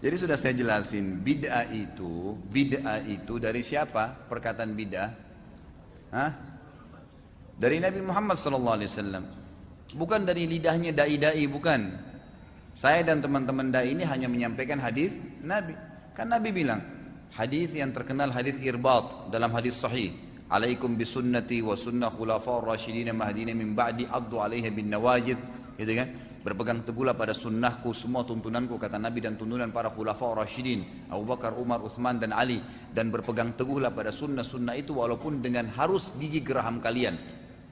Jadi sudah saya jelasin, bid'ah itu dari siapa? Perkataan bid'ah? Hah? Dari Nabi Muhammad SAW. Bukan dari lidahnya dai-dai, bukan. Saya dan teman-teman dai ini hanya menyampaikan hadis Nabi. Kan Nabi bilang, hadis yang terkenal hadis irbat dalam hadis sahih. Alaikum bisunnati wa sunnah khulafa'ur rasyidin mahdina min ba'di addu 'alaiha bin nawajid, gitu kan? Berpegang teguhlah pada sunnahku, semua tuntunanku, kata Nabi, dan tuntunan para khulafa'ur rasyidin, Abu Bakar, Umar, Uthman dan Ali, dan berpegang teguhlah pada sunnah-sunnah itu walaupun dengan harus gigi geraham kalian.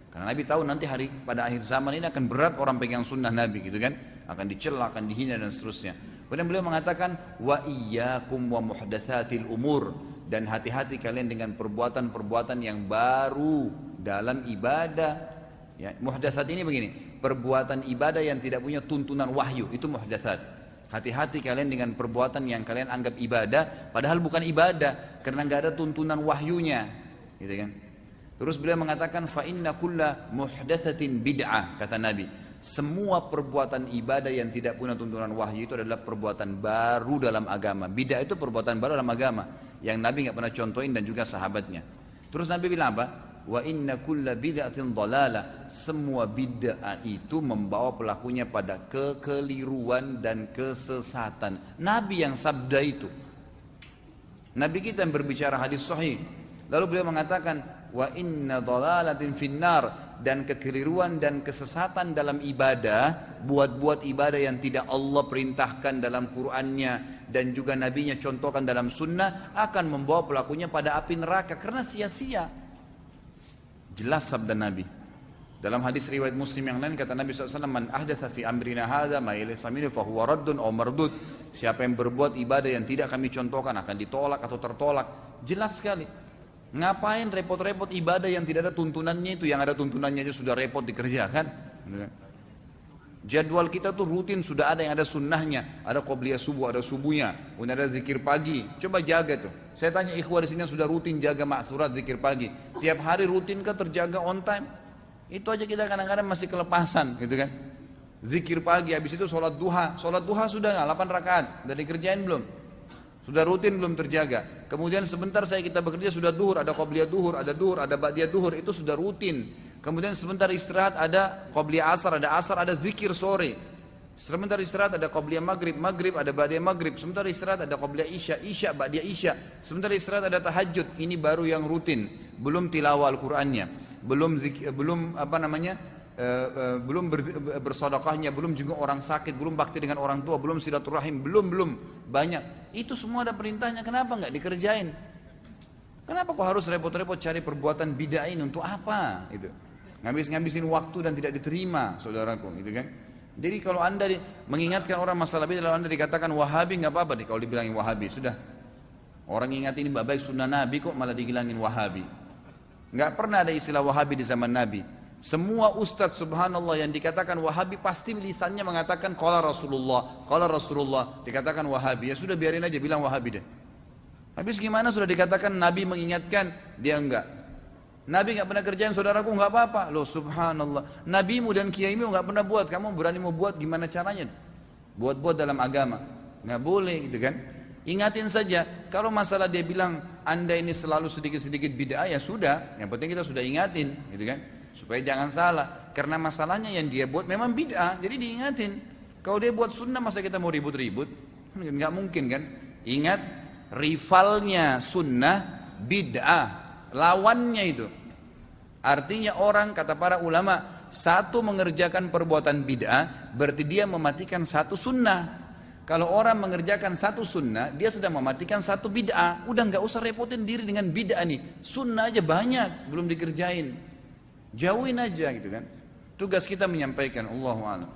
Karena Nabi tahu nanti pada akhir zaman ini akan berat orang pegang sunnah Nabi, gitu kan? Akan dicela, akan dihina dan seterusnya. Kemudian beliau mengatakan, wa iyyakum wa muhdatsatil umur, dan hati-hati kalian dengan perbuatan-perbuatan yang baru dalam ibadah. Ya, muhdatsat ini begini, perbuatan ibadah yang tidak punya tuntunan wahyu, itu muhdatsat. Hati-hati kalian dengan perbuatan yang kalian anggap ibadah, padahal bukan ibadah, karena nggak ada tuntunan wahyunya, gitu kan? Terus beliau mengatakan fa inna kulla muhdatsatin bid'ah, kata Nabi. Semua perbuatan ibadah yang tidak punya tuntunan wahyu itu adalah perbuatan baru dalam agama. Bid'ah itu perbuatan baru dalam agama yang Nabi enggak pernah contohin dan juga sahabatnya. Terus Nabi bilang apa? Wa inna kulla bid'atin dhalalah. Semua bid'ah itu membawa pelakunya pada kekeliruan dan kesesatan. Nabi yang sabda itu. Nabi kita yang berbicara hadis sahih. Lalu beliau mengatakan wa inna dhalalatin finnar, dan kekeliruan dan kesesatan dalam ibadah, buat ibadah yang tidak Allah perintahkan dalam Qur'annya dan juga Nabinya contohkan dalam sunnah, akan membawa pelakunya pada api neraka karena sia-sia. Jelas sabda Nabi. Dalam hadis riwayat Muslim yang lain kata Nabi SAW, man ahdatsa fi amrina hadza ma laysa minhu fa huwa raddun aw mardud. Siapa yang berbuat ibadah yang tidak kami contohkan akan ditolak atau tertolak. Jelas sekali. Ngapain repot-repot ibadah yang tidak ada tuntunannya itu, yang ada tuntunannya aja sudah repot dikerjakan. Jadwal kita tuh rutin sudah ada yang ada sunnahnya, ada qobliyah subuh, ada subuhnya, kemudian ada zikir pagi. Coba jaga tuh. Saya tanya ikhwah di sini yang sudah rutin jaga ma'surat zikir pagi. Tiap hari rutin kan terjaga on time? Itu aja kita kadang-kadang masih kelepasan, gitu kan? Zikir pagi, habis itu sholat duha. Sholat duha sudah nggak? 8 rakaat. Udah dikerjain belum? Sudah rutin belum terjaga. Kemudian sebentar kita bekerja sudah duhur, ada qobliyah duhur, ada ba'diyah duhur, itu sudah rutin. Kemudian sebentar istirahat ada qobliyah asar, ada zikir sore. Sebentar istirahat ada qobliyah maghrib, ada ba'diyah maghrib. Sebentar istirahat ada qobliyah isya, ba'diyah isya. Sebentar istirahat ada tahajud. Ini baru yang rutin. Belum tilawah Al-Qur'annya, belum bersedekahnya, belum juga orang sakit, belum bakti dengan orang tua, belum silaturahim, belum banyak. Itu semua ada perintahnya, kenapa nggak dikerjain? Kenapa kok harus repot-repot cari perbuatan bid'ah ini untuk apa? Itu ngabisin waktu dan tidak diterima, saudaraku, gitu kan? Jadi kalau anda mengingatkan orang masalah bid'ah, lalu anda dikatakan Wahabi, nggak apa-apa deh kalau dibilangin Wahabi, sudah. Orang ingat ini baik sunnah Nabi kok malah dibilangin Wahabi. Nggak pernah ada istilah Wahabi di zaman Nabi. Semua ustadz subhanallah yang dikatakan Wahabi pasti lisannya mengatakan qala Rasulullah, dikatakan Wahabi. Ya sudah biarin aja bilang Wahabi deh. Habis gimana sudah dikatakan Nabi mengingatkan, dia enggak. Nabi enggak pernah kerjain, saudaraku, enggak apa-apa. Loh subhanallah. Nabimu dan kiaimu enggak pernah buat, kamu berani mau buat, gimana caranya? Buat dalam agama. Enggak boleh gitu kan. Ingatin saja, kalau masalah dia bilang anda ini selalu sedikit-sedikit bid'ah, ya sudah, yang penting kita sudah ingatin gitu kan. Supaya jangan salah, karena masalahnya yang dia buat memang bid'ah, jadi diingatin. Kalau dia buat sunnah masa kita mau ribut-ribut? Nggak mungkin kan? Ingat, rivalnya sunnah bid'ah, lawannya itu. Artinya orang, kata para ulama, satu mengerjakan perbuatan bid'ah berarti dia mematikan satu sunnah. Kalau orang mengerjakan satu sunnah, dia sedang mematikan satu bid'ah. Udah nggak usah repotin diri dengan bid'ah nih, sunnah aja banyak belum dikerjain. Jauhin aja gitu kan. Tugas kita menyampaikan, Allahu a'lam.